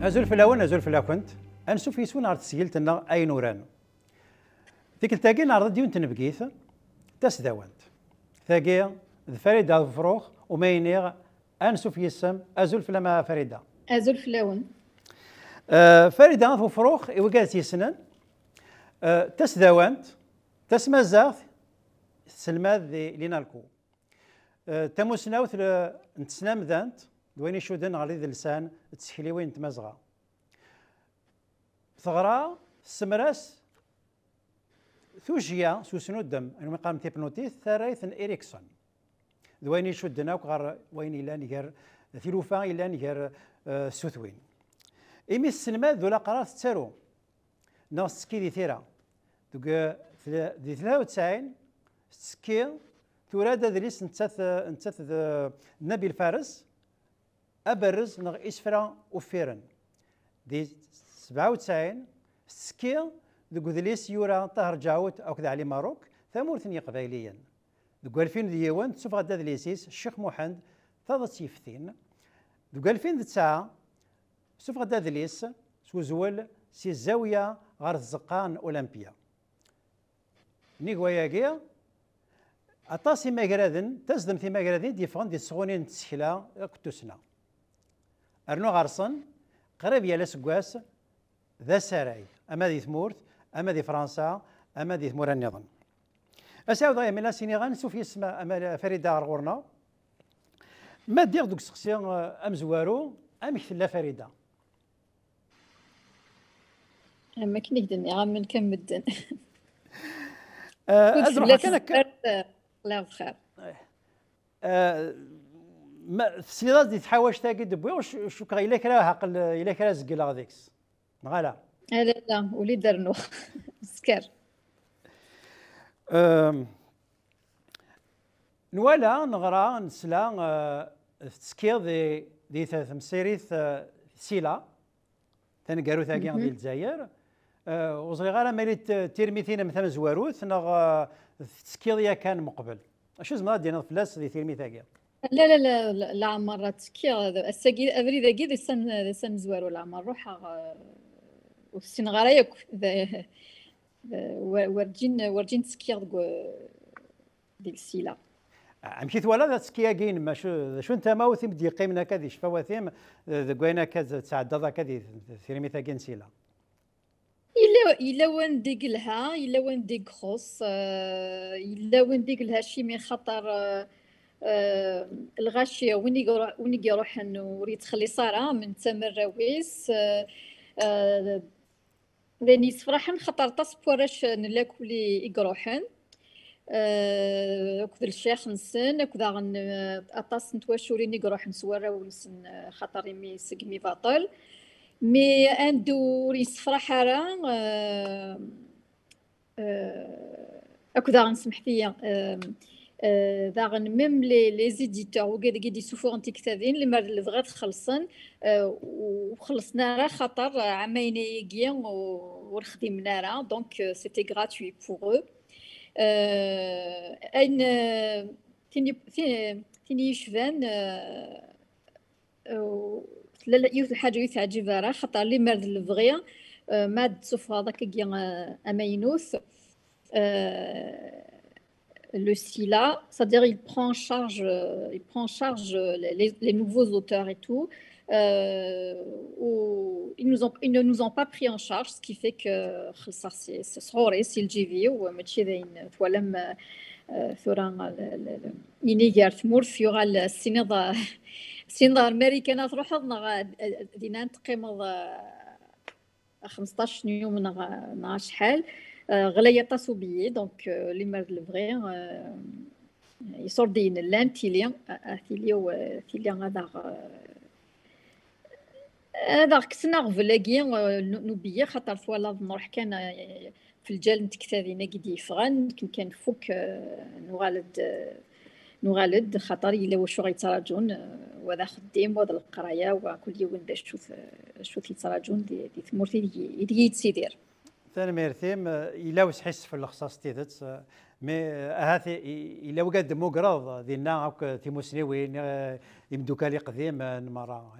أزول فلاون أزول فلاكنت أنسوف يسون على تسجيلتنا أي نوران ذيك التاقي نعرض ديون تنبقيث تسداوانت ثاقي فريدة فروخ وماينيغ أنسوف يسم أزول فلما فريدة أزول فلاون فريدة فروخ إوقات يسنن تسداوانت تسمازاغ سلماذ لينالكو تموسناوث نتسنام ذانت دويني شودن غالي ذي لسان تسحلي وين تمازغا ثغرا سمراس ثوجيا سوسنو الدم أنا مقام تيبنوتيث ثرايث إريكسون دويني شودنا وغار وين إلا نجر ثلوفا إلا نجر سوثوين إمي السلمات ذولا قرار تسارو ناس سكي دي ثيرا دوك دي 93 سكي توراد دريس نتث نبي الفارس أبرز نغ إسفرا وفيرن دي 97 سكي ذو ذليس يورا طهر جاوت أو كذا علي ماروك ثمورثني قبائليا ذو 2000 ديوان تشوف غدا ذليسيس الشيخ محمد ثلاث سيفتين ذو 2009 شوف غدا ذليس سوزول سي الزاوية غار الزقان أولمبيا نيغواياكيا أطاسي ماكرادن تزدم في ماكرادن ديفغن دي السغونين تسحلا كتوسنا أرنو غارصن قريب يا لسكواس ذا سراي أما دي ثمورت أما دي فرنسا أما دي ثمور النظام أساو ضايا من سينيغان سوف يسمى أما فريدة غورنا ما دير دوك سقسي أم زوارو أم يثلا فريدة أما كني كدني غا من كم مدن أزرق كانك الله بخير ما السيدات دي تحاوش تاكي دبوي وش كا إلا كرا عقل إلا كرا زقلا غاديكس نغالا لا لا ولي درنو سكر نوالا نغرا نسلا تسكير دي تمسيريث سيلا تنقارو ثاقي ديال الجزائر وصغي غالا ماليت تيرميثينا مثلا زواروث نغ تسكير يا كان مقبل اش زعما دينا فلاس دي تيرمي ثاقي لا لا لا لا مرة تسكير الساقي افري ذاكي ذي سن زوارو لا مرة روحها والسن غرايك ورجين تسكير ديال السيلا امشيت ولا ذا تسكيا كاين ما شو انت ما وثيم دي قيمنا كذي شفاوثيم ذكوينا كذا تعدى كذي تيرمي ثاقي نسيلا إلا وين ديك لها إلا وين ديك خص إلا وين ديك لها شي من خطر الغاشية وين يروح إنه ريت خلي صارة من تمر رويس لاني صراحة خطر تصبورش نلاكولي يقروحن أكذا الشيخ نسن أكذا غن أطاس نتواشورين يقروح نسوارا ونسن خطر يمي سقمي باطل مي عندو ريس فرحارة أكذا غنسمح فيا ذاغن ميم لي زيديتور وقاعد يسوفو انت كتابين اللي ما بغات خلصن وخلصنا راه خاطر عامين يجي ورخدمنا راه دونك سيتي غراتوي بور او ان تيني يشفان لا يوث الحاجه يتعجب راه خاطر لي مرض البغيه ماد تسوف هذاك كي امينوث le SILA, c'est-à-dire il prend en charge les nouveaux auteurs et tout. Ils ne nous ont pas pris en charge, ce qui fait que c'est صغوري سي الجيفي وماشي ذاين ولم ثورا ينيجر ثمور ثورا السينضا الامريكان تروح دينا تقيم 15 يوم نا شحال غلاية تصوبية دونك لي مرض الفغي يصور دين لان تيليا هذا كسنا غفلاكي نوبية خاطر فوالا نروح كان في الجال نتكتابينا كيدي يفغن كان فوك نغالد خاطر إلا واش غيتراجون وهذا خديم وهذا القراية وكل يوم شو يتراجون دي ثمورتي يدي تسيدير ثاني ميرثيم إلا وسحس في الخصاص تيدت مي هذا إلا وقاد مقراض دينا هاك تيموسنيوين يمدوكالي قديم مرة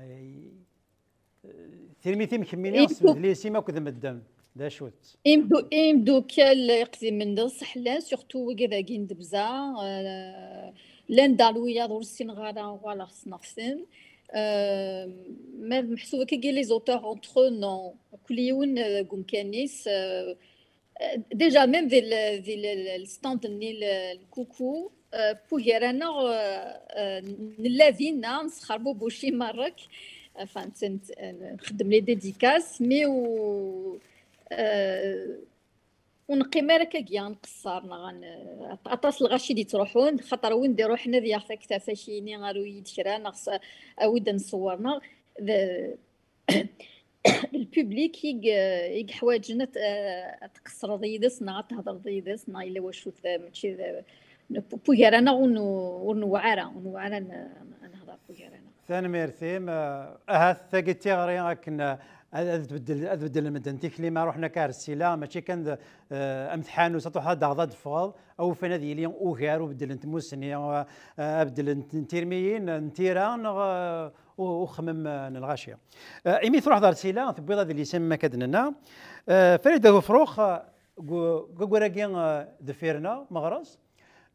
تلميذي مكملين سمدلي سيما كذا مدام دا شوت إمدو كال يقدم من دصح لا سورتو كذا كين دبزا لان دالويا دور السين غادا ولا خصنا ما محسوبة كي لي زوتور اونتر نو كل يوم قوم كانيس ديجا ميم ذي الستاند نيل الكوكو بوغيرانا نلاذينا نسخربو بوشي مارك فانت نخدم لي ديديكاس مي ونقيم راك كيا نقصرنا اطاس الغاشي دي تروحون خاطر وين نديرو حنا ذيا كتافاشيني غارو يدشرا ناقص اود نصورنا البوبليك يق حوايجنا تقصر ضيدسنا تهضر ضيدسنا الا واش ماشي بوغيرانا ونوعره نهضر بوغيرانا ثاني ميرثيم ثاقيتي غري كنا أذبدل المدن تيكلي ما روحنا كارسيلا ماشي كان امتحان وسطوحا دغضاد فغض او فانا ديالي اوغار وبدل انت موسني ابدل انت تيرميين نتيران وخمم الغاشيه ايمي تروح دار سيلا تبيض هذا اللي يسمى كدننا فريده فروخ غوراكين دفيرنا مغرس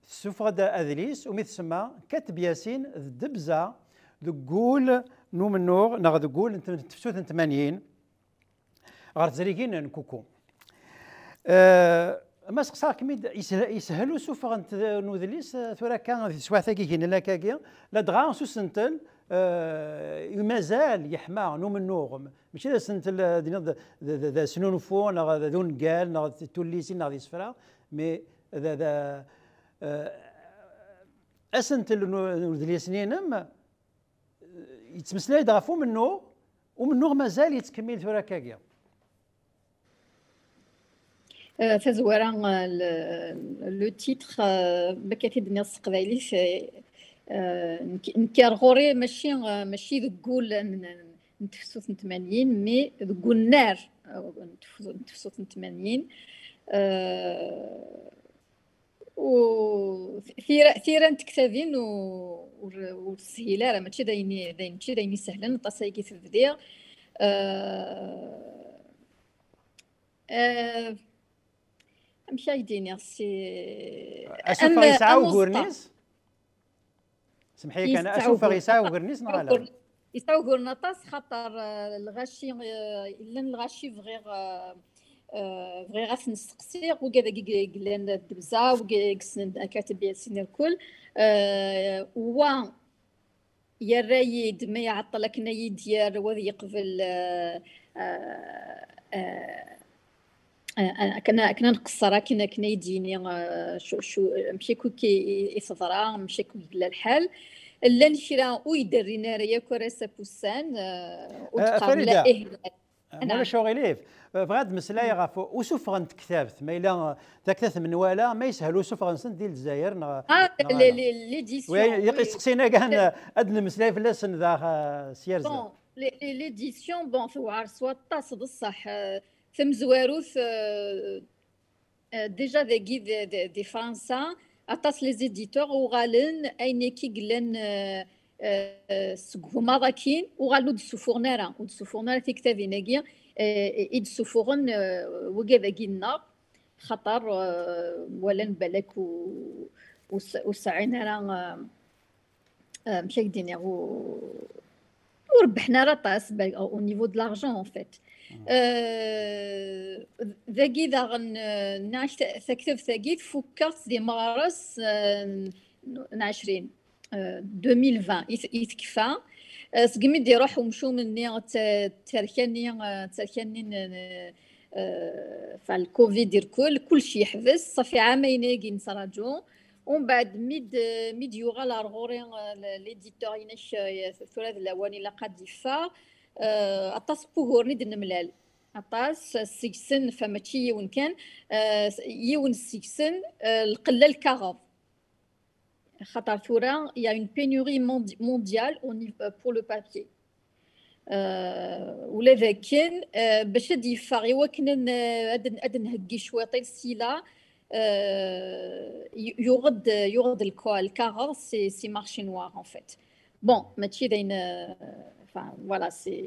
سوفغد اذليس وميتسمى كاتب ياسين الدبزه ذقول نو من نوغ ناخذ قول انت تفسوث 80 غير تزريكين نكوكو ما سقساك كميد يسهلوا سوف غنت نوذليس ثورا كان سواثا كيكين لا كاكيا لا دغا سوسنتل مازال يحمى نو من نوغ ماشي ذا سنتل ذا سنون فون ذا ذون قال توليسين ذا سفرا مي ذا اسنتل نوذليسنينم يتمسلاي دغفو منو ومنو مازال يتكمل ثورا كاكيا فزورا لو تيتر بكاتي نص قبايلي نكار غوري ماشي ذقول نتفسو 80 مي ذقول نار نتفسو 80 و ثيرا تكتابين والسهيله راه ماشي دايني سهلا طاسايكي في البدايه مشى يديني سي اشوف يسعى وغورنيس سمحي لي انا اشوف يسعى وغورنيس نهار يسعى وغورناطاس خاطر الغاشي الا الغاشي فغي غاس نسقسي وكذا قلان الدبزه وكسن كاتب ياسين الكل و يا رايد ما يعطلك نايد ديال وذي يقبل كنا نقصرها كنا يديني شو مشي كي يصدرا مشي كي الحال لا نشرا ويدرينا ريا كراسه بوسان وتقابل انا شغليف بغاد مسلاي غاف وسوف غنتكتابت ما الا تكتات من ولا ما يسهل وسوف غنسند ديال الجزائر ليديسيون يقيسقسينا كان ادن مسلاي فلاسن ذا سيرزا ليديسيون بون ثوار سوا طاس بصح ثم زواروث ديجا ذاكي دي فرنسا اطاس لي زيديتور وغالن اين كي قلن هما ذاكين وغالو دسوفورنارا ودسوفورنارا في كتابيناكيا يدسوفورن وكذا كينا خطر ولا نبالك وسعينا راه مشى دينا وربحنا راه طاس او نيفو دو لارجون اون فيت ذاكي ذا نعش تكتب ثاقيت فكرت دي مغرس 20 2020 يتكفى سقمي دي روح ومشو مني تركاني فالكوفيد كل شيء يحبس صافي عامين كي نتراجعوا ومن بعد ميد يوغا لارغوري ليديتور ينش الثلاث الاولاني لا قد يفا اطاس بوغورني دنملال اطاس سيكسن فماشي يون كان يون سيكسن القله الكاغوف خاطر ثورا يا اون بينوري مونديال بور لو بابيي ولا ذاكن باش يدفع يوكن ادن هكي شويطي السيلا يغض الكاغوف سي مارشي نوار ان فيت بون ماشي داين فوالا سي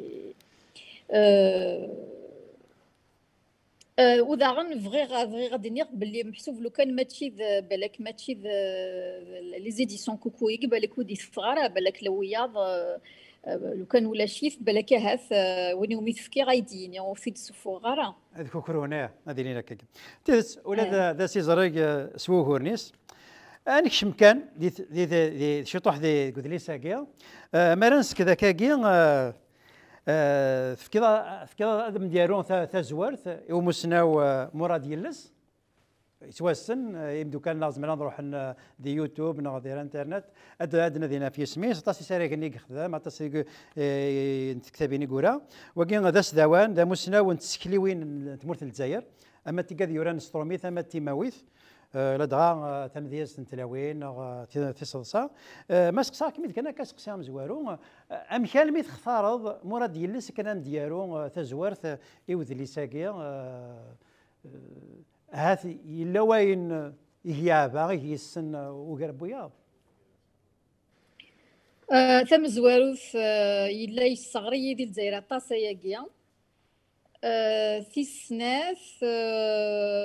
وذا غنبغي غادي نيق باللي محسوب لو كان ماشي بالك ماشي لي زيديسيون كوكويك بالك ودي صغار بالك لو وياض لو كان ولا شيف بالك هاث وين يومي تفكي غايدين يا في تسفو غارا هذيك كورونا هذه لينا كيك تيس ولا ذا سيزريك سوو هورنيس انك شمكان دي شطوح دي قلت لي ساقيا مرنس كذا كاكي في كذا ادم ديالو ثا زوارث يومسناو مراد يلس يتوسن يبدو كان لازم نروح دي يوتيوب نغ ديال الانترنت ادنا دينا في سميس طاسي ساري كني خدام ما طاسي تكتبيني كورا وكين غدا سداوان دا مسناو نتسكليوين تمورت الجزائر اما تيكاد يوران ستروميث اما تيماويث لدغا تمديز نتلاوين تصلصا ما سقسا كميت كان كاسقسا مزوارو امكان ميت اختارض مراد يلس كلام ديالو تزوارث يوذ لي ساكيا هاث يلا وين هي باغي يسن وقربويا ثم زواروث يلا يصغري ديال الجزائر طاسياكيا في سناث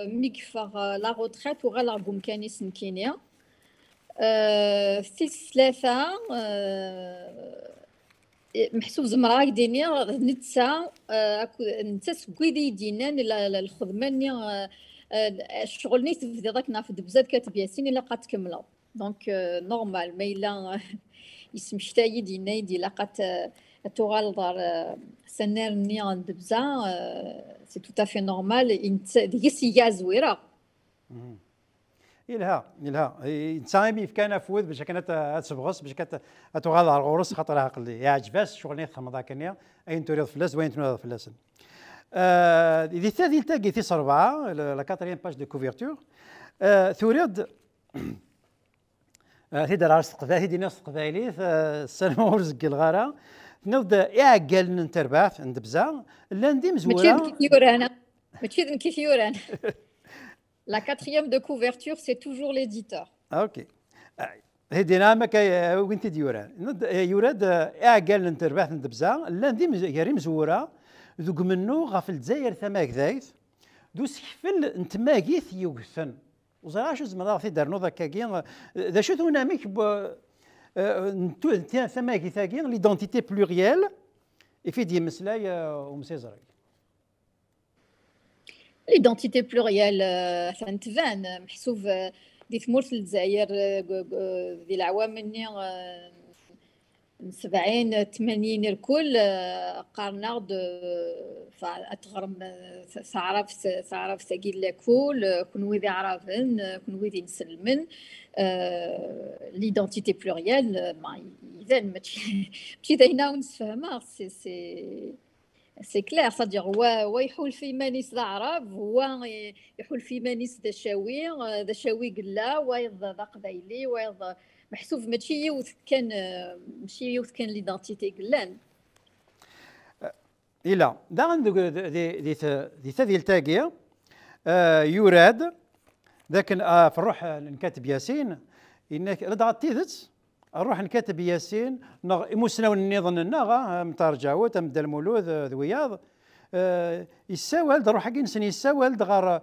ميكفا لا روتريت وغالا كومكاني سنكينيا في ثلاثة محسوب زمراك ديني نتسا نتا سكويدي دينان الخدماني الشغل نيت في ذاك نافد بزاف كاتب ياسين الا قد تكملوا دونك نورمال ما الا يسمشتاي دينا يدي لقات توغال دار سنار ني عند بزا سي تو تافي نورمال انت ديسي زويره يلها انسان كان فوز باش كانت تبغص باش كانت توغال على الغرس خاطر عقلي يعجباس شغل نخدم كنيا اين تريد فلاس وين تنوض فلاسن دي ثاني تلاقي في 4 لا 4 باج دو كوفرتور تريد هيدا راس قبائلي دينا قبائلي السلام ورزق الغاره نوض اعقل نترباث عند بزا لا ندي مزوره ماشي كيوران ماشي كيوران لا 4 دو كوفرتور سي توجور ليديتور اوكي هيدينا ما كاي وانت ديوران يوراد اعقل نترباث عند بزا لا ندي غير مزوره ذوك منو غاف الجزائر ثما كذايث دو سكفل انت ماكيث يوكثن وزراش زعما في دارنو ذاك ذا شو ثوناميك ثما كيثاكي ليدونتيتي بلوريال في دي مسلاي ومسيزري ليدونتيتي بلوريال ثانتفان محسوب دي ثمورت الجزائر دي العوام مني 70 80 الكل قارنا فاتغرم تعرف ثقيل لكل كون ويدي عرفن كون ويدي نسلمن ليدونتيتي بلوريال ما اذا ماشي داينا ونسفهمها سي كلير صديق هو يحول في مانيس العرب هو يحول في مانيس ذا شاوي قلا ويض ذا قبايلي ويض محسوب ماشي يوث كان ليدونتيتي قلان إلا دا عندك دي ديال تاقية يوراد ذاك في الروح نكاتب ياسين انك رضا تيدت نروح نكاتب ياسين مسناو النظام النغا مترجعو تمد المولود ذوياض يساول نروح حق نسني يساول غار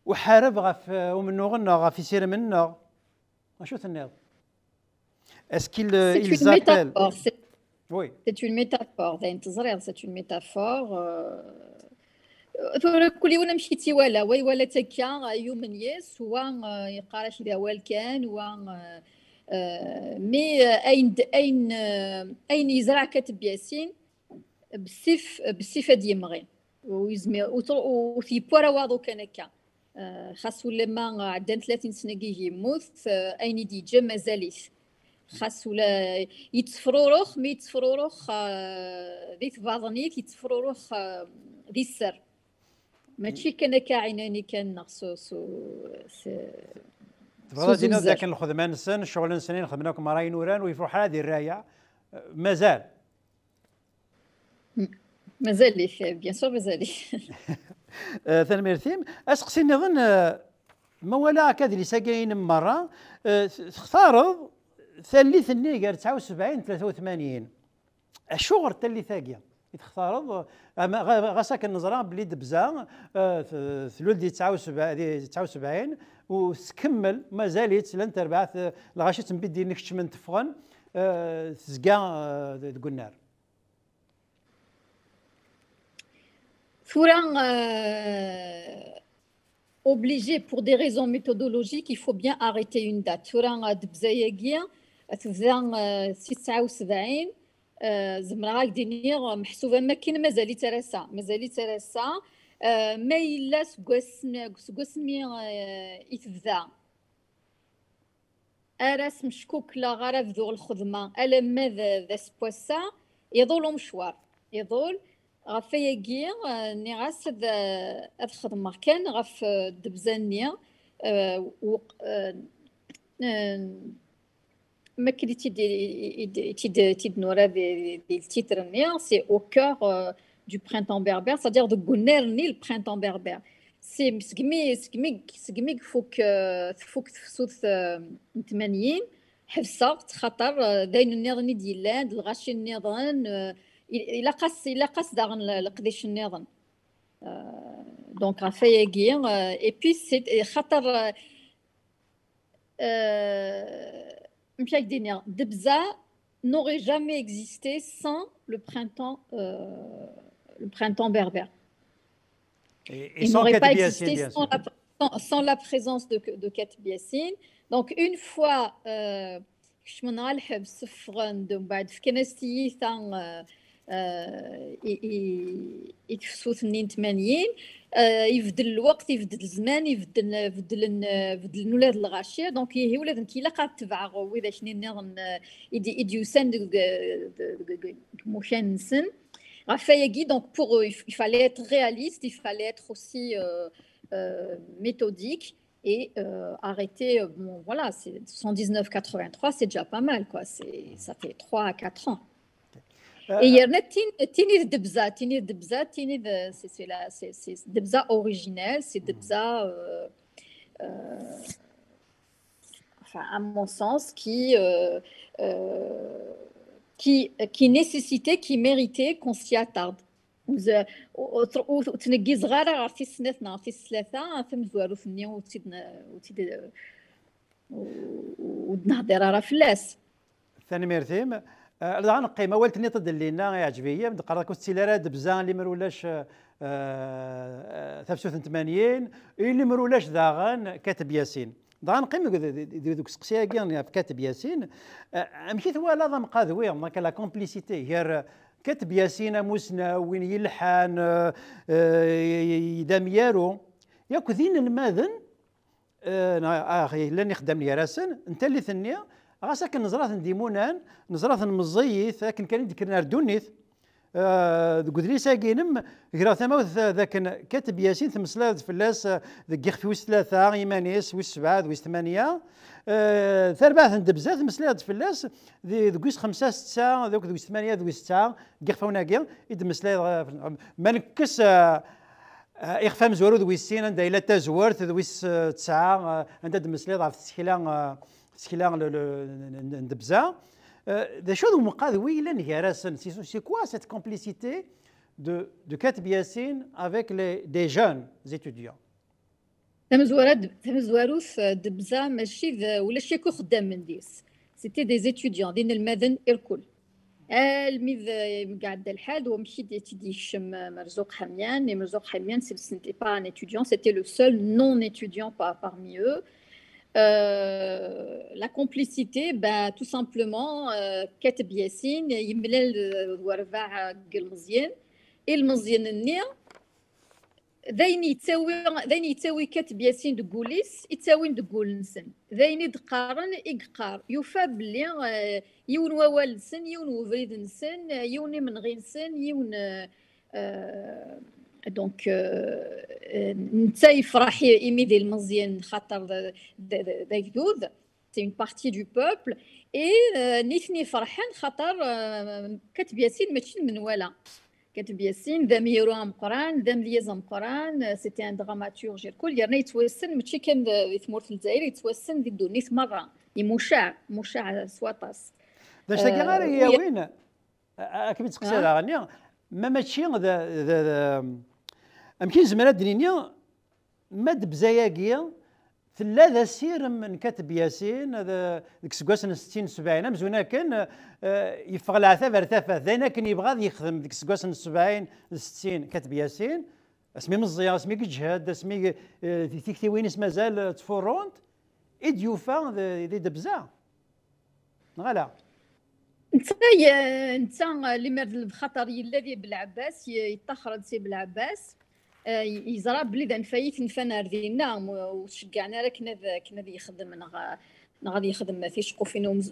وحارب غف ومنو غنا في سير منا شو النظام est-ce qu'ils appellent oui c'est une métaphore c'est une métaphore كل يوم مشيتي ولا تكا يوم يس يقرا شي داوال كان مي اين يزرع كاتب ياسين بالسيف ديمغي ويزمي وفي بورا واضو كان هكا خاصو لما عدن 30 سنه كي يموت اين يدي جا مازاليش خاصو لا يتفروروخ مي يتفروروخ ذي تفاضنيت يتفروروخ ذي السر ماشي كان كاعيناني كان نقصو تبغى دينا ذاك الخدمان السن الشغل السنين خدمناكم راي نوران ويفرح هذه الرايه مازال لي بيان سور مازال لي ثاني ميرثيم اسقسي نظن ما ولا هكا اللي ساقين مره اختارض ثالث النيجر 79 83 الشغل تالي ثاقيه يتختارض غاسا كنظرا بلي دبزه ثلول ديال 79 وتكمل مازالت لن تربع الغاشي تنبيد نكش من تفغن تزكا تقول ثورا obligé pour des raisons méthodologiques, il faut bien arrêter une date. ثورا دبزاياكيا تبدا 79 زمرا دينير محسوبه ما كاين مازال تراسا ما الا سكواسمي يتبدا اراس مشكوك لا غرف ذو الخدمه الا ماذا سبوسا يضول مشوار يضول غفاياكي نيغاس هاد الخدمه كان غف دبزانيا ما كلي تيد نورا دي التيتر نيا سي او كور du printemps berbère, c'est-à-dire de Gunner ni le printemps berbère. C'est سقمي فوك تفسوث نتمانيين حفصة خطر داين النظام ديالان الغاشي النظام إلا قاس داغن القديش النظام دونك عفاياكي اي بي سي خطر مشاك دينيا دبزا n'aurait jamais existé sans le printemps berbère. Et n'aurait pas existé sans la présence de Kat Biassine. Donc une fois je m'en allais سفرن بعد في كنستي ثان يتفسوث 82 يفدل الوقت يفدل الزمان يفدل ولاد الغاشيه دونك هي ولاد كي لا تبع واذا شنو نظن يديوسن موشان نسن غفاياكي دونك pour il fallait être réaliste, il fallait être aussi méthodique et arrêter bon voilà c'est 79-83 c'est déjà pas mal quoi ça fait 3 à 4 ans. Et il y a tini debza c'est debza originel, c'est debza enfin à mon sens qui nécessitait, qui méritait qu'on s'y attarde. وتنقي صغار عرفتي السنتنا عرفتي الثلاثه فهم زوارو ثني ونهضر راه فلاس ثاني ميرتيم راه نقيم اول تني تدلينا يعجبيه نقرا كنت سيلاره دبزان اللي مرولاش 83 اللي مرولاش داغان كاتب ياسين داغ نقيم دوك السقسيه كاع في كاتب ياسين مشيت ولا ضم قاذوي دونك لا كومبليسيتي هي كاتب ياسين موسنا وين يلحن يداميارو ياك ذين الماذن اخي لاني خدام لي راسن انت اللي ثنيا غاسا كان نزرات ديمونان نزرات مزيث لكن كان ذكرنا ردونيث قدري ساكينم غير ثما ذاك كاتب ياسين ثمسلاد فلاس ذك يخفي ويس ثلاثه ايمانيس ويس سبعه ويس ثمانيه ثربات ندبزات مسلاد فلاس ذوك ويس خمسه سته ذوك ويس ثمانيه ذوك سته يخفونا كاع يد مسلاد ما نكس يخفى مزورو ذوك السين عند الى تزورت ذوك تسعه عند مسلاد في السكيلان ندبزا des choses où c'est quoi cette complicité de Kateb Yassine avec des jeunes étudiants? C'était des étudiants دين المذن الكل المذ قاعد الحال ومشي ديتي شم مرزوق حميان ce n'était pas un étudiant, c'était le seul non étudiant parmi eux. La complicité, tout simplement, كاتب ياسين يملى الورفاع المزيان المزيان النيا ذاين يتساوي كاتب ياسين دقوليس يتساوي دقول نسن ذاين يدقارن يققار يوفى بلي يون ووال نسن يون وفريد نسن يون من غير نسن يون دونك نتا يفرح يميدي المزيان خاطر ذاك ذوذ سي اون بارتي دو بوبل اي نيثني فرحان خاطر كاتب ياسين ماشي من ولا كاتب ياسين ذا ميرو مقران ذا مليز مقران سيتي ان دراماتورج الكل يرنا يتوسن ماشي كان يثمر في الجزائر يتوسن دي دونيس مره مشاع سواطاس داش تاكي غير هي وين كيف تسقسي على غنيه ما ماشي يمكن زمرات دنيا ماد بزاياكيا ثلاثة سير من كاتب ياسين هذا ديك سكواسن 60 70 مزونا كان يفغ العثاب ارتفع ذانا كان يبغى يخدم ديك سكواسن 70 60 كاتب ياسين اسمي مزيان اسمي كجهاد اسمي تيكتي وين مازال تفورونت اديوفا دي دبزا غلا انت اللي مرد بخطر الذي بالعباس يتخرج سي بالعباس يزرى بلي ذا نفايت نفنار ديالنا وشجعنا راه كنا يخدم غادي يخدم في شقوفين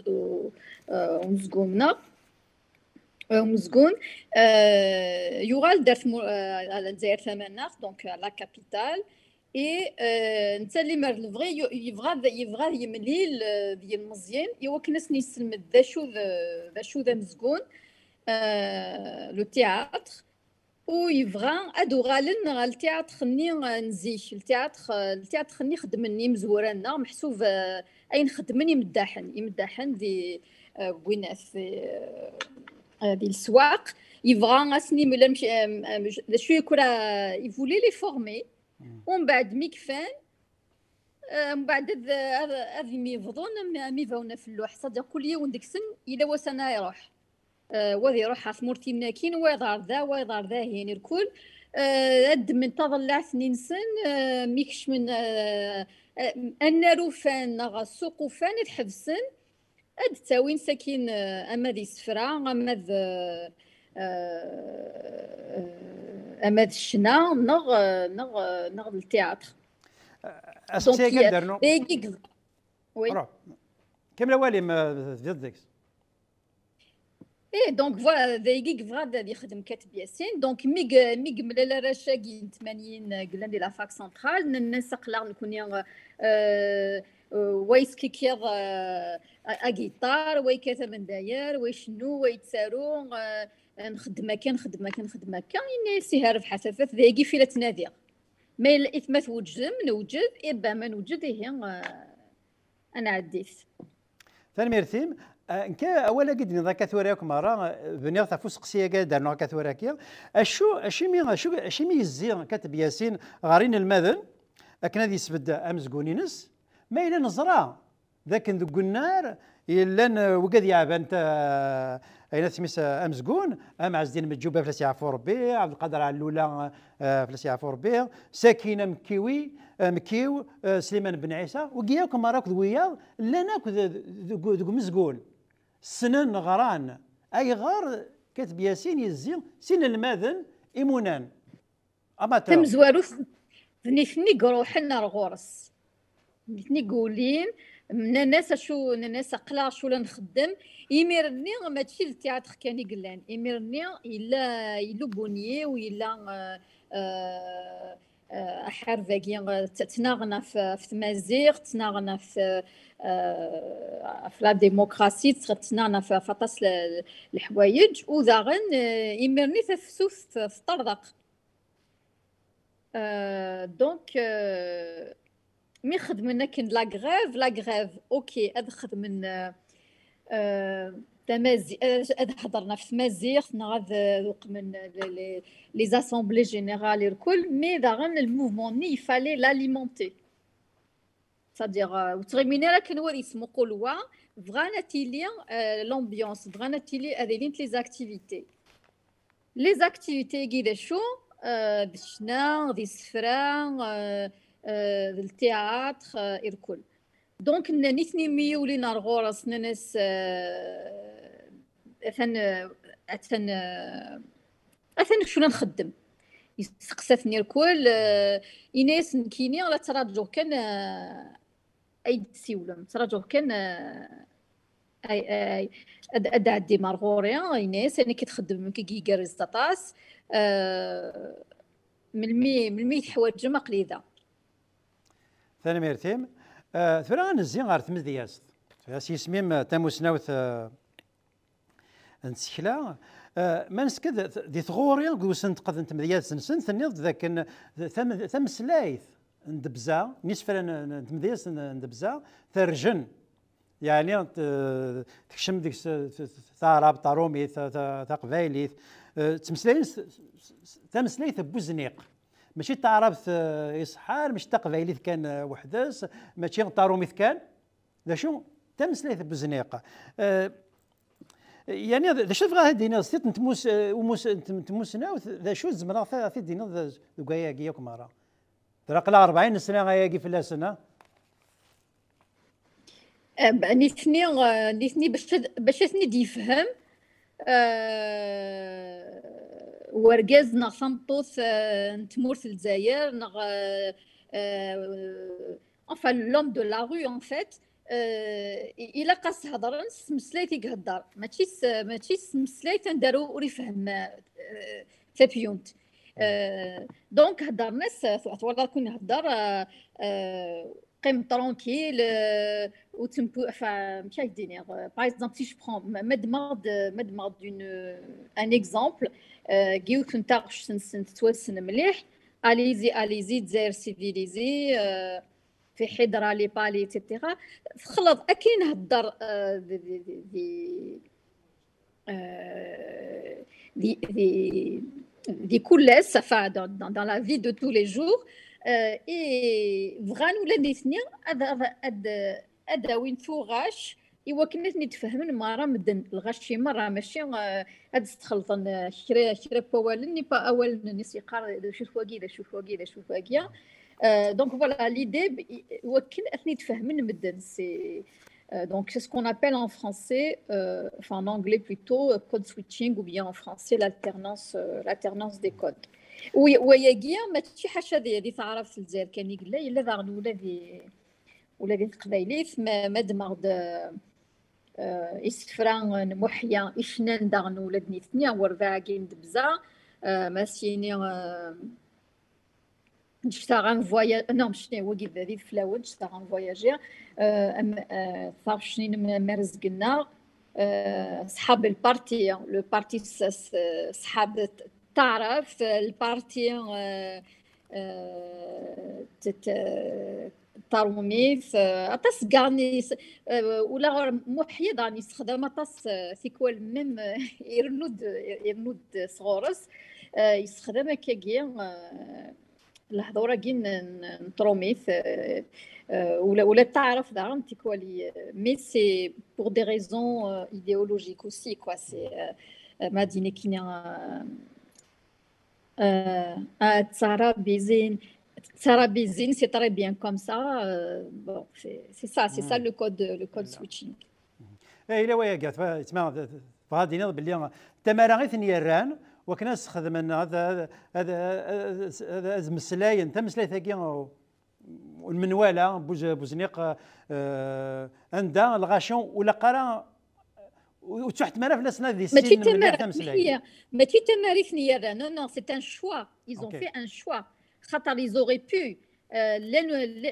ومزقومنا ومزقون يغال دارت على الجزائر ثمانات دونك لا كابيتال اي انت اللي مرد الفغي يبغى يمليل ديال مزيان ايوا كنا نسلم ذا شو ذا مزقون لو تياتر ويبغى ادو غالن التياتر ني نزيك التياتر ني خدمني مزورانا محسوب اين خدمني يمدحن دي بويناث دي السواق يبغى اسني ملا شويه كرا يفولي لي فورمي ومن بعد ميكفان من بعد هذه ميفضون ميفاونا في اللوح صدق كل يوم ديك السن الى وسنا يروح وذي يروح ثمورتي مناكين ويضار ذا يعني الكل قد من تضلع سنين سن ميكش من النار فان السوق فان الحبسن اد تاوين ساكين اما ذي سفرا اما اما الشنا نغ التياتر اسكي كدرنو وي كامل والي ضدك ايه دونك فوالا دايقيك فغادا اللي يخدم كاتب ياسين دونك ميق ملالا راشاكي 80 قلنا دي لا فاك سنترال الناس قلا نكون ويس كيكيض اغيطار وي كذا من داير وي شنو وي تسارو نخدم كان الناس يهرب حسافات دايقي في لا تنادي ما الاثمات نوجد ابا ما نوجد هي انا عديت ثاني ميرثيم انك اولا قد نضا كثوراك مره بنيغ تفوس قسيه قاد نوع كثوراكيا اشي مي يزي كاتب ياسين غارين المذن لكن هذه يسبد امزقونينس ما الى نزرا ذاك ذوك النار الا وقد يعب انت اين سميس امزقون ام عز الدين مجوبه فلاس يعفو ربي عبد القادر علوله فلاس يعفو ربي ساكينه مكيو سليمان بن عيسى وقياكم مراك ذويا لا ناكل ذوك مزقون سنن غران اي غار كاتب ياسين يزي سن الماذن ايمونان اما تم زواروف نيفني قروحنا الغرس نيفني قولين من الناس قلا شو نخدم يميرني ماشي التياتر كان يقلان يميرني الا بونيي ويلا حرفاكي تناغنا في تمازيغ تناغنا في لا ديمقراطيه تناغنا في فطاس الحوايج وذاغن يميرني تفسوس في طردق دونك مي خدمنا كن لا غريف اوكي ادخل من تمازي حضرنا في تمازيغ نغاد من لي زاسامبلي جينيرال الكل مي داغن الموفمون ني فالي لاليمونتي صدير وتغيمينا راه كان وري اسمو قولوا فغانا تيلي لومبيونس فغانا تيلي هذين لي زاكتيفيتي كيدا شو دشنا دي سفران التياتر الكل دونك نيتني ميولي نار غورس ناس اثن شو نخدم يسقساتني الكل ايناس نكيني على تراجو كان اي تسيولم تراجو كان اي ادعدي مارغوريا ايناس انا كتخدم كي كاريز طاس من المي حوايج مقليده ثاني ميرتيم ثرا نزي غار تمدياس سيسميم تاموسناوث نسكلا ما نسكد دي ثغوري قوسن تقدم تمدياس نسن ثنيض ذاك ثم سلايث ندبزا نسفر تمدياس ندبزا ثرجن يعني تكشم ديك ثا رابطه رومي ثا قبايلي تمسلاين تمسلايت بوزنيق ماشي تعرف إصحار ماشي تقبايليت كان وحداس ماشي طاروميت كان ذا شو تمسلايت بوزنيق يعني ذا شو تبغى هدينا ستيت نتموس وموس نتموسنا ذا شو زمرا في دينا ذوكايا كياك مرة تراقلا 40 سنة غاياكي في سنة نيثني باش ثني يفهم ورجاز نغ ثمطوث نتمورث الجزائر نغ enfin l'homme de la rue en fait إلا قاس هضر مسلايت يهضر ماشي مسلايت ندارو ور يفهم ثابيونت دونك هضر ناس والله كون هضر قيم ترونكيل وتمبو ماشي يديني باغ اكزومبل سي جو برون مدمغ دون ان اكزومبل كيو كنتاغش سن توسن مليح اليزي دزاير سيفيليزي في حضره لي بالي ايتترا خلط اكين نهضر دي كولس dans la vie de tous les jours اي فغان ولا نيثني هذا وين فوغاش ايوا كنا نتفاهمن مع مدن الغاشي مره ماشي هاد استخلطن شرا بوالني با اول نسيقار شوف واقيا دونك فوالا ليدي وكن اثني تفهمن مدن سي donc c'est ce qu'on appelle en français enfin en anglais plutôt code switching ou bien en français l'alternance des codes وياقيا ماشي حاجه هذه تعرف في الجزائر كان يقول لا الا ذا ولا ذي القبايليت ما دمغ إسفران محيا إشنان داغن ولدني ثنيا ورفاقين دبزا ماسيني نشتغل فواياج نو مشني وقيت ذي فلاود نشتغل فواياجير ثارشنين مرزقنا صحاب البارتي لو بارتي صحاب تعرف البارتي تاروميث اطاس كاني ولا محيد راني يستخدم اطاس ثيكوال ميم يرنود صغورس يستخدم كاكيا الحضوره كي نتروميث ولا تعرف دارم تيكوالي مي سي بور دي ريزون ايديولوجيك اوسي كوا سي ما ديني كينا Sarabizine, c'est très bien comme ça. Bon, c'est ça le code switching. إلا ويا قالت تسمع غادي نضرب باللي تمارا غير ثنيران وكنا نستخدم هذا مسلاي انت مسلاي ثاقي والمنواله بوزنيق عندها الغاشون ولا قرا وتحت مالا في الاسنان ذي السن ماشي تمارين ثنيران نو سي ان شوا ils ont fait un choix خاطر ils auraient pu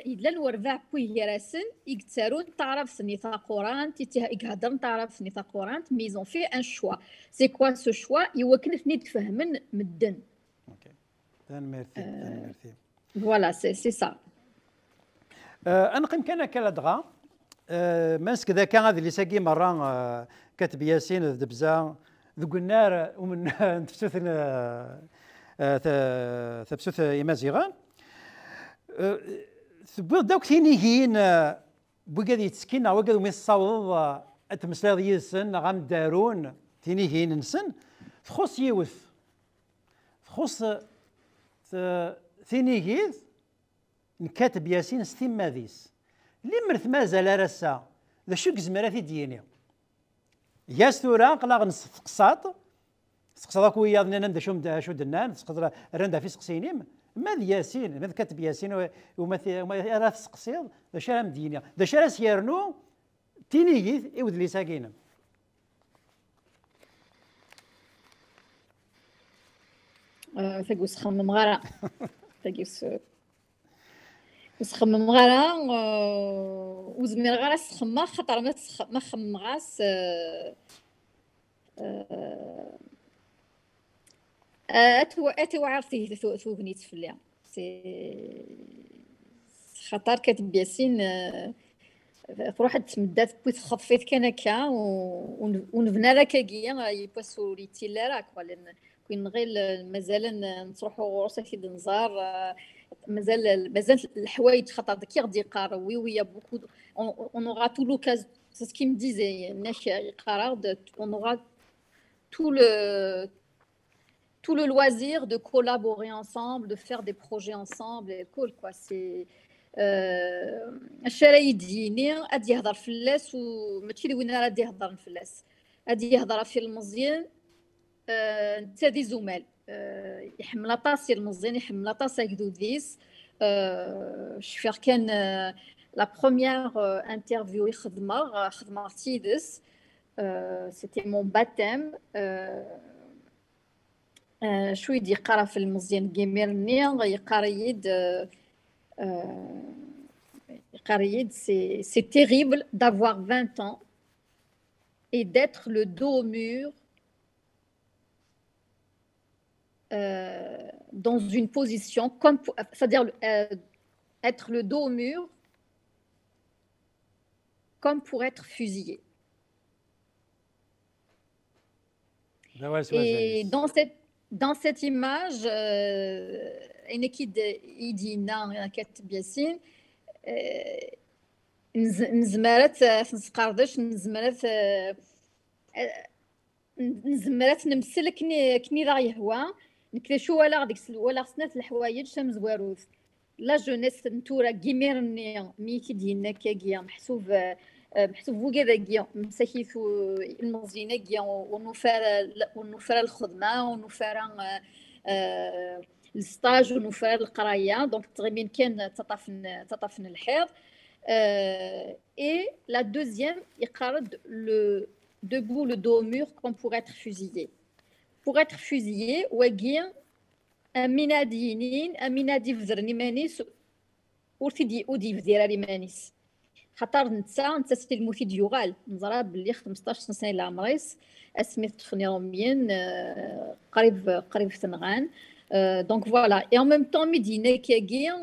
لن ورفع بوي يراسن يكتارون تعرف سني ثاقوران يهضر تعرف سني ثاقوران مي ils ont fait un choix c'est quoi ce choix يوكن ثني تفهمن مدن اوكي ميرسي فوالا سي سا انقم كان كلا دغا ماسك ذا كان هذا اللي ساقي مره كاتب ياسين دبزا ذوك النار ومن تبسوث يمازيغان دوك تينيهين بوكادي تسكين وكادو من الصوض اتمسلاض يسن غام دارون تينيهين نسن تخص يوث تخص ثينيهيث نكاتب ياسين ستيم ماذيس اللي مرث مازال راسا ذا شو كزمراتي ديني ياس ثورا قلاغ نسقساط سقساط ويا ظننا شو دنان سقساط رندا في سقسينيم ماذ ياسين ماذ كاتب ياسين وما راه تسقسيض ذا شرا مدينه ذا شرا سيرنو تينيغيث يود لي ساكينه ثقوس خمم غرا ثقوس نخمم غيرها وزمير غير سخمه خاطر ما خمغاس اتو عرفتي ثوغنيت فليا سي خاطر كاتب ياسين تروح تمدات بويت خطفيت كان هكا ونبنا لك كيا يباسو لي تيلارا كوا كاين غير مازال نروحوا غرسه النزار مازال الحوايج خاطر كي غادي يقرا وي بوكو اون اورا تو لوكاز سي سكي مي ديزي الناس يقراو اون اورا tout le loisir de collaborer ensemble, de faire des projets ensemble. Cool, quoi. C'est الشيء يديني غادي يهضر فلاس وماشي اللي وين غادي يهضر فلاس غادي يهضر في المزيان انت دي زمال يحمل طاسي المزيان يحمل طاسي كدوديس شفير كان لا بروميير انترفيو خدمه تيدس سيتي مون باتيم شوي دي يقرا في المزيان كيميرني يقريد c'est terrible d'avoir 20 ans et d'être le dos au mur dans une position comme c'est-à-dire être le dos au mur comme pour être fusillé. Et dans cette image une équipe يدينا كاتب ياسين نزمرات نسقردش نزمرات نمثل كني راه يهوى نكلشو ولا سنات الحوايج شم زواروث لا جونيس نتورا كيميرني ميكي ديالنا كاكيا محسوب وكذا كيا مساكيثو المزينه كيا ونفر الخدمه ونفر الستاج ونفر القرايه دونك تغيبين كان تطفن الحيض et la deuxième يقارد le debout le dos au mur comme pour être fusillé وكيا امينادي فزرني مانيس ورتي ودي فديراري مانيس خاطر نتا سيتي المفيد يوغال نزرا بلي 15 سنه لا عمريس اسميت تفنيروميين قريب ثنغان donc voilà et en même temps Medina Kiagir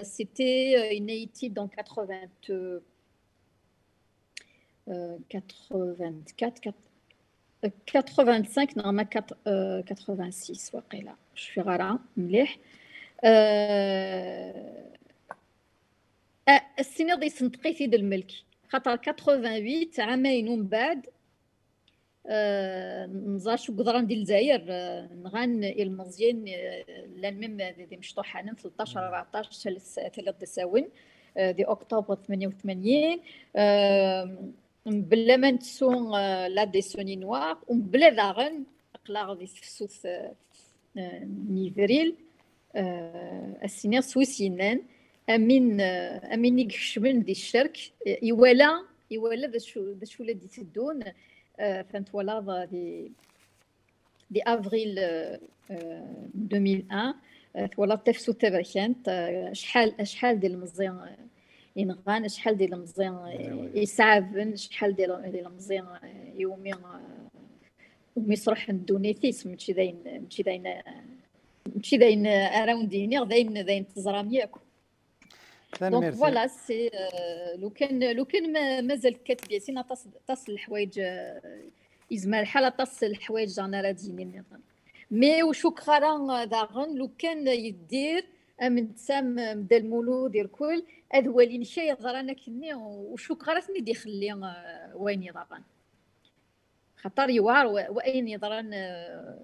c'était une équipe dans 84 85 normalement 86 وقيله شوي غير مليح السنه دي سنتقي في الملك خاطر 88 عامين ومن بعد نزار شو قدران ديال الجزائر نغان المزيان لان ميم دي مشطوح حنان 13 14 ثلاث دساون دي اكتوبر 88 بلا ما نتسون لا ديسوني نوار وبلا داغن قلا غادي تفسوث نيفريل السنين سويسينان امين يكشمن دي الشرك يوالا ذا شو اللي تدون فانت ولا دي افريل 2001 ولا تفسو تبركانت شحال ديال المزيان ينغان شحال ديال المزيان يسعفن شحال ديال المزيان يومي يصرح ندونيتيس ماشي داين اراوند دينيغ داين تزرام ياكو دونك فوالا سي لو كان مازال كاتب ياسين تصل الحوايج يزمر الحال تصل الحوايج انا راه ديني مي وشكرا داغن لو كان يدير من تسام بدا المولود الكل هذا هو اللي نشا يهضر كني وشكرا راسني دي خلي وين يضرن خطر يوار وين يضرن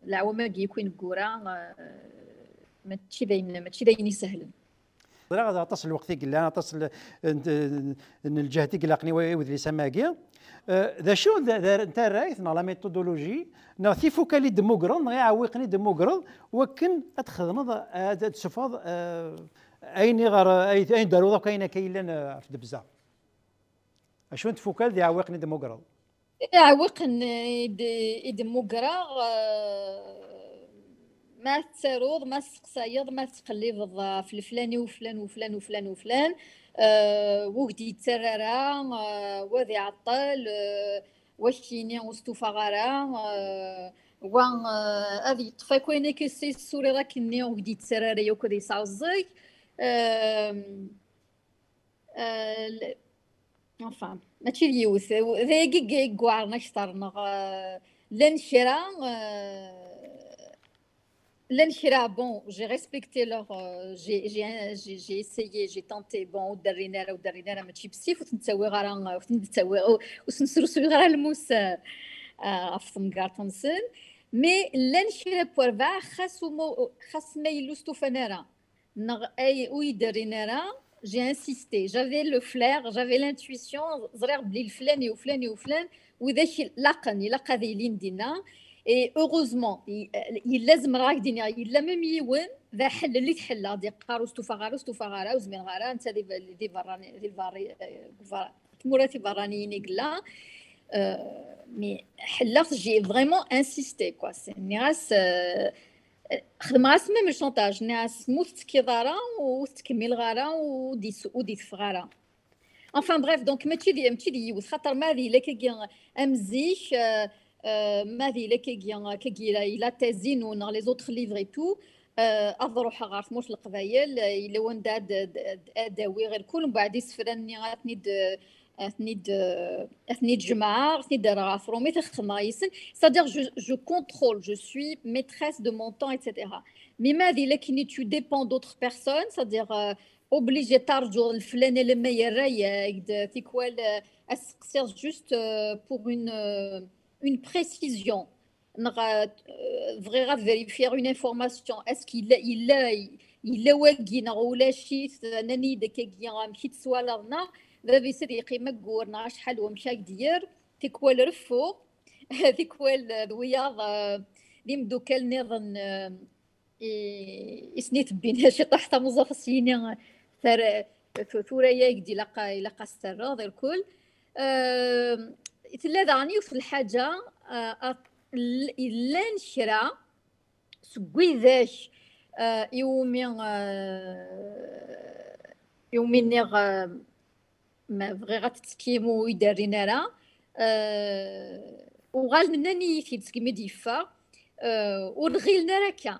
العوامه كيكون كورا ماشي داين سهل غادا تصل الوقت قلا تصل الجهتي قلقني وذلي سماكي ذا شو انت رايت لا ميثودولوجي نا في فوكالي ديموغرال غيعوقني ديموغرال وكن تخدم تشوفض اين غير اين داروا كاينه كاين في بزاف اشو انت فوكال يعوقني ديموغرال يعوقني ديموغرال ما تسرود ما تسقسايض ما تقليب في الفلاني وفلان وغدي يتسررا وذي عطل وشيني وستوفا غرا وان هذه طفا كوينه كسي السوري راك ني وغدي يتسررا يوكدي صاوزك enfin ماشي اليوث ذاكي كوارنا شطرنا لان شرا L'enchira, bon, j'ai respecté leur, j'ai essayé, j'ai tenté, bon, ou darina, ma tchipsi, faut نتسوي غارا نتسوي وسنسرسو غارا الموس افضم كارتونسن مي l'enchira بورفا خاص ما يلوستو فنارا نغ اي ويدرينارا j'ai insisté, j'avais le flair, j'avais l'intuition, زرير بلي الفلاني وفلاني وفلان وذا شي لقى ذي لين دينا. Et heureusement, il لازم راك ديني إلا ميم يون ذا حل اللي تحلها دي قاروس توفاغارا وزمين غارا انت دي فراني دي فاري تموراتي فرانيين يقلا مي حلات جي فريمون انسيستي كوا سي ناس خدم غاس ميم الشونتاج ناس موت تكيضارا وتكمل غارا ودي تفغارا. Enfin bref, donc متي دي خاطر ما ذي لك امزيش ماذي لك كي لا تزين ون لي زوتر ليفر اي تو اضروح غارت موش القبايل الا وين داوي غير كل من بعد يسفرني اثني جماعه اثني دار غافرومي تخمايسن c'est-à-dire je contrôle, je suis maîtresse de mon temps etc. mais ماذي لكن tu dépends d'autres personnes, c'est-à-dire obligé ترجو الفلان لما يرايك تيكوال اسقسير juste pour une précision. Vraiment vérifier une information. Est-ce qu'il a واقي ولا شي ناني داك كيا مشيت سوالرنا دابا يسريقي مقورنا شحال ومشى دير تيكوال رفو تيكوال الوياض اللي مدوكال نظن اسنيت بين شي طحت موظف السيني ثوريا دي لقى السر الكل تلاداني في الحاجة إلا نشرا سقوي ذاش يومين ما بغي غتتكيمو يدارينا راه وغال مناني في تسكيمي ديفا ورغيلنا راكا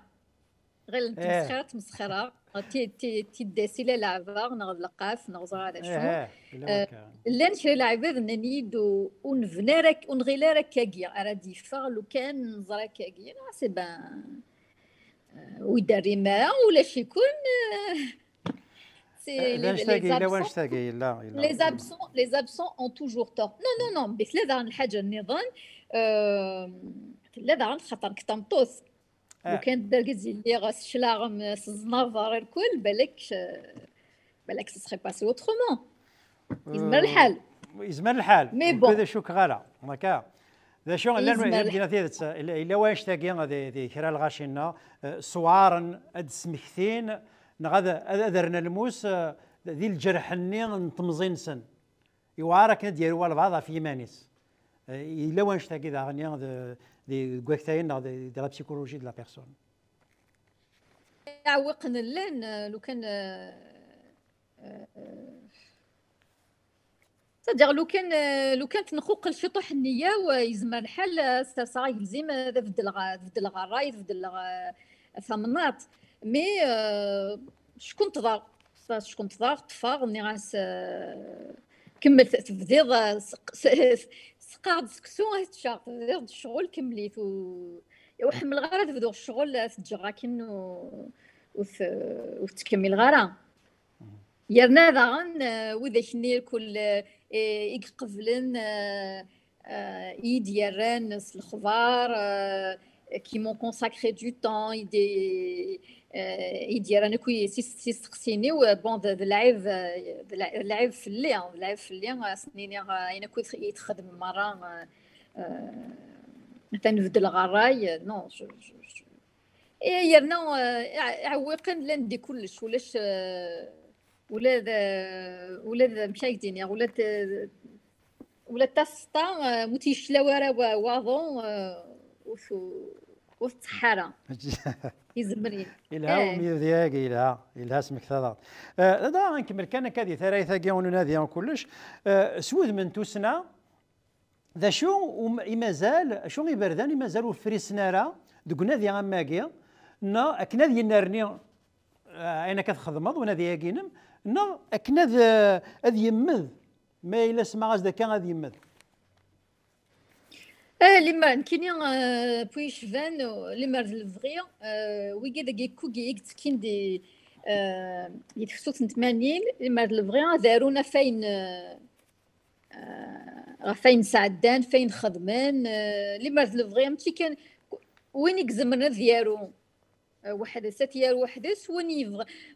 غير تمسخرة تي داسي لا لعبه نغلقاف نغزر هذا شنو لا نشري لعبه ننيدو ونفنارك ونغيلا راكاكيا راه ديفا لو كان نزرا كاكيا سي بان ويداري ما ولا شي يكون سي les absents ont toujours tort. Non بس لا دار الحاجه النظام لا دار خاطر كتمطوس لو كان داكزي اللي غاس شلاغم الزنافر الكل بالك سي باسي اوترومون يزمر الحال مي بون كذا شوك غالا هكا ذا شو بدينا ثيث الا واش تاكي هذه كرا الغاشينا صوارا اد سمكتين نغدا درنا الموس ذي الجرحني نطمزين سن يوارك ديال والبعض في يمانيس الا واش تاكي ذا غنيا دي كويكتاين دي لا بسيكولوجي دو لا بيرسون يعوقنا اللان لو كان صدق لو كان تنخوق الشطوح النيه ويزمر الحال صا يلزم هذا في الغرايد في ثمنات مي شكون تضاغ طفاغ ني غاس كمل تفضيض سقاعد سكسو هتشاط الشغل كمليت وحمل غير تبدو الشغل تجراكن وتكمل غير يرنا ذاغن وذا شني كل يقفلن يديرن الخضار كي مون كونساكري دو طون يديرن كوي سيستقسيني وبون اللعب في الليل سنيني انا كنت يتخدم مره تنفد الغراي نو يرنا عوقن لندي كلش ولا مشايدين ولا تاسطا متيشلا ورا واضون والصحراء يزمرين إلها وميذياقي إلها اسمك ثلاث هذا نكمل كان كذي ثلاثة جاون نادي كلش سود من توسنا ذا شو مازال شو يبردان مازال وفريسنارا دوك نادي غماكيا نا أكنادي النارني أنا كتخدمض ونادي ياكينم نا أكناد أذ يمذ ما إلا سما غاز كان أذ يمذ لما كاين بويش فان لما الفغيا ويجي داك كوكي تكين دي يتفسوت 80 لما الفغيا دارونا فين سعدان فين خدمان لما الفغيا متي كان وين يكزمنا ديالو وحدثات يا وحدث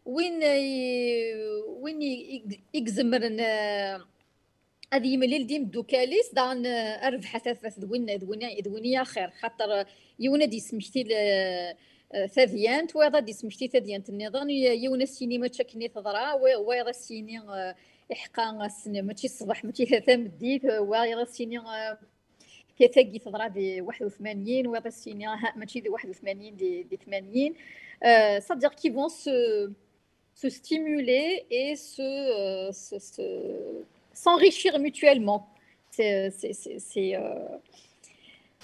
وين يكزمرنا هذه يمليل ديم دوكاليس دان ارف حثاث دوينيا خير خاطر يونا دي سمشتي ثذيانت ويضا دي سمشتي ثذيانت النظام يونا سينما تشكني تضرا ويضا سيني احقا السنه ماشي الصباح ماشي ثلاثه مديت ويضا سيني كيتاقي تضرا دي 81 ويضا سيني ماشي دي 81 دي 80 c'est-à-dire qu'ils vont se stimuler et s'enrichir mutuellement. C'est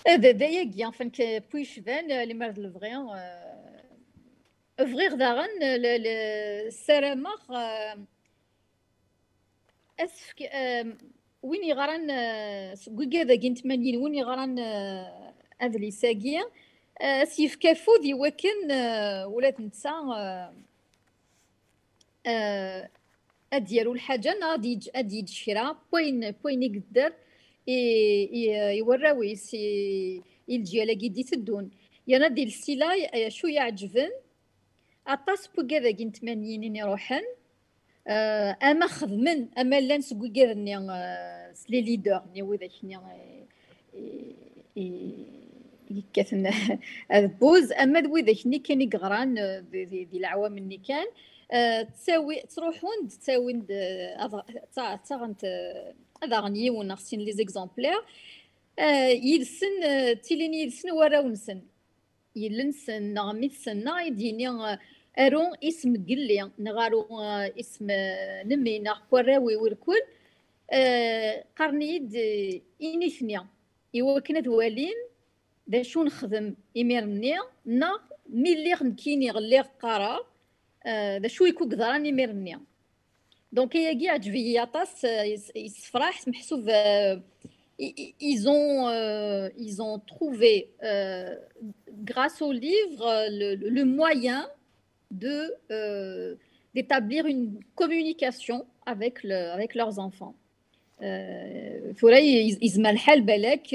دايا enfin كبويش فان لي مرض الفغيان افغير داغن السلامه اسف وين يغران كوكا كين 80 وين يغران هذا لي ساقيه سيف كافو دي وكن ولات نتسا اديروا الحاجه غادي يشرا بوين يقدر يوراوي يلجي على كيدي تدون يانا ديال السيلا شو يعجبن عطاس بوكا كين 80 يروحن اما خدمن اما لان سكوكا ني لي ليدر ني وذاك ني كاثن بوز اما ذوي ني كان يقران دي العوام اللي كان تساوي تروحون تساوي تاغنت هذا غني ونغسين لي زيكزامبلير يلسن تيليني يلسن وراو نسن يلنسن نغمي سن يديني ارون اسم قلي نغارو اسم نمي نغ وراوي والكل قرنيد انيثنيا ايوا كنا دوالين دا شو نخدم إميرني نا ملي غنكيني غلي قرا دا شو يكون قدراني إميرني دونك هي كي عجبي ياطاس يسفراح محسوب ils ont trouvé grâce au livre le moyen de d'établir une communication avec leurs enfants فورا يزمل الحال بالك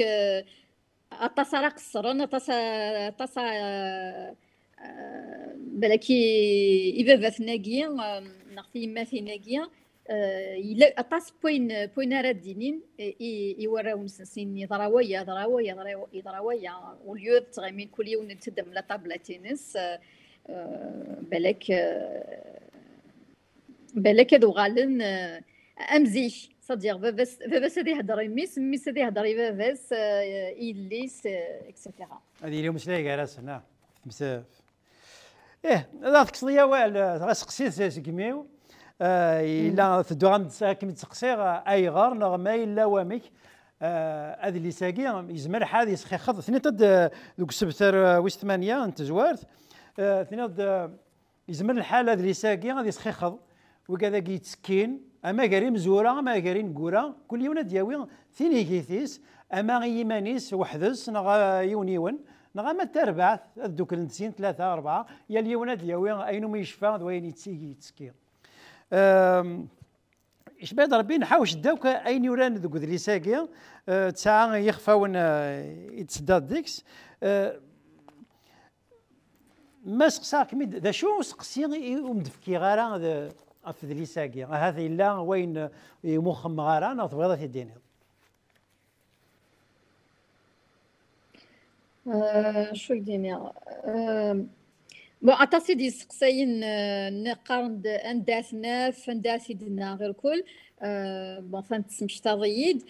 اطاس راه قصرنا اطاس بلاكي يبابا ثناقيا نعطي ما ثناقيا الا اطاس بوين راه دينين يوراو نسين يضراويا وليو تغيمين كل يوم نتدم لا طابله تنس بالك هذو غالن امزيش صديق باباس هادي يهضر ميس هادي يهضر باباس إليس اكسيتيرا هذه اليوم سلاي كراس هنا بزاف لا تقصديا غاسقسيت سكميو الا تدو غنساكم تسقسيغ اي غار نغما الا وامك هذه اللي ساقي يزمر حال يسخي خض ثني تد دوك السبتر ويس 8 انت زوارت ثني يزمر الحال هذه اللي ساقي غادي يسخي خض وكذا كيتسكين اما كاري مزوره اما كاري نكورا كل يوم دياوي ثيني كيثيس اما يمانيس وحدس نغا يونيون نغا ما تربع دوك النسين 3 4 يا اليوم دياوي اينو ما يشفى وين يتسكين اش بعد ربي نحاوش داوك اين يوران دوك اللي ساقي تسعه يخفاون يتسداد ديكس ما سقساك دا شو سقسي ومدفكي غارا في اللي ساقي هذه لا وين مخم غارا نطبيضه الدين شو يديني بون عطاسي دي سقساين نقارن انداثنا فنداسي دنا غير كل بون فانتسمش تضيد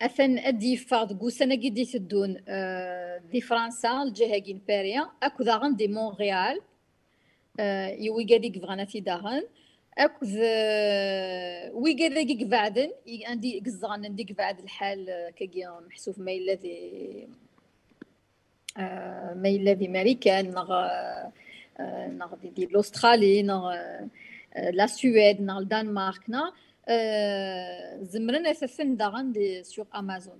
اثن ادي فاد قوسنا قدي تدون دي فرنسا الجهه كين باريا اكو داغن دي مونريال يوي قاديك فغناتي داغن اكو وي قاديك بعدن عندي قزغن عندك بعد الحال كي محسوف ما الذي ما الذي امريكان نغ دي الاسترالي نغ لا سويد نغ الدنمارك زمرنا اساسا داغن سوغ امازون.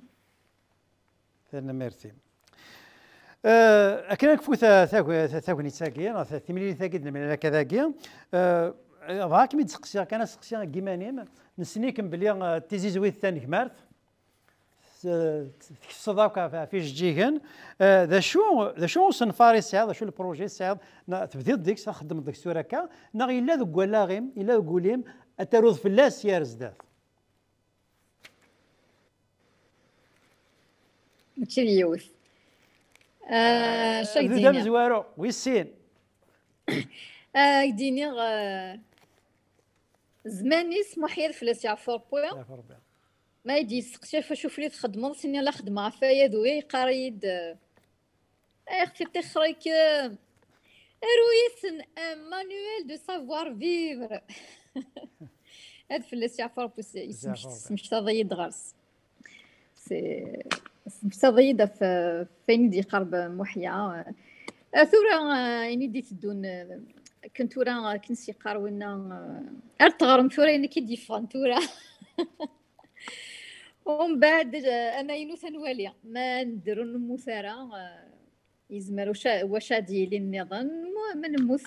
ثنا ميرسي. أكنك فوت ثاكوني تساقي ثميلي ثاقي من كذاكي ضاك ميد سقسيا كان سقسيا كيمانيم نسنيكم بلي تيزي زويت ثاني كمارت صداقة في جيجن ذا شو سنفاري سعد ذا شو البروجي سعد تبديت ديك تخدم ديك سوركا ناغي الا ذوك ولاغيم الا قوليم اتروض في اللاس يا رزدات ماشي يوث شي دينا زوارو ويسين ديني زماني سمح يا فلاس يعفر بويا ما يدي سقسي فشوف لي تخدموا سيني لا خدمه فيا دوي قريد اختي تخريك رويسن مانويل دو سافوار فيفر هاد فلاس يعفر بوسي مش تضيد غرس سي مش تضيد فين دي قرب محيا ثورة يعني دي تدون كنت ورا كنسي قارونا ارتغرم ثورة يعني كي دي فانتورا ومن بعد انا ينوث نواليا ما نديرو المثارة يزمر واش ديالي النظام ما نموت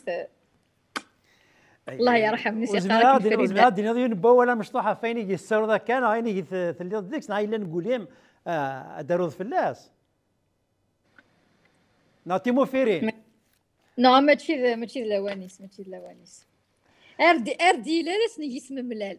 الله يرحم سي قارك الفريد وزمرا ديال نبا ولا مشطوحه فين يجي السر ذا كان عيني تلي ديك ناي الا نقول يم داروا فلاس نعطي موفيرين نو ماشي لوانيس اردي لا نجي اسم ملال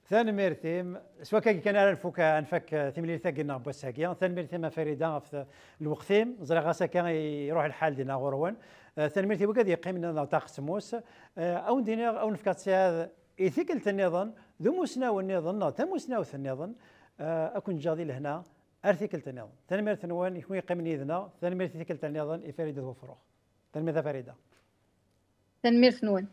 ثاني ميرتيم سواء كان على الفك انفك ثملي ثقنا بوساكيا ثاني ميرتيم فريده في الوقتيم زرا غاسا كان يروح الحال دينا غروان ثاني ميرتيم وكاد يقيم لنا طاق سموس او دينا او نفكات ساعه ايثيكل النظام ذو مسنا والنظام تم مسنا النظام اكون جاضي لهنا ارثيكل النظام ثاني ميرتيم وين يكون يقيم لنا ثاني ميرتيم النظام فريده وفروخ ثاني ميرتيم فريده ثاني ميرتيم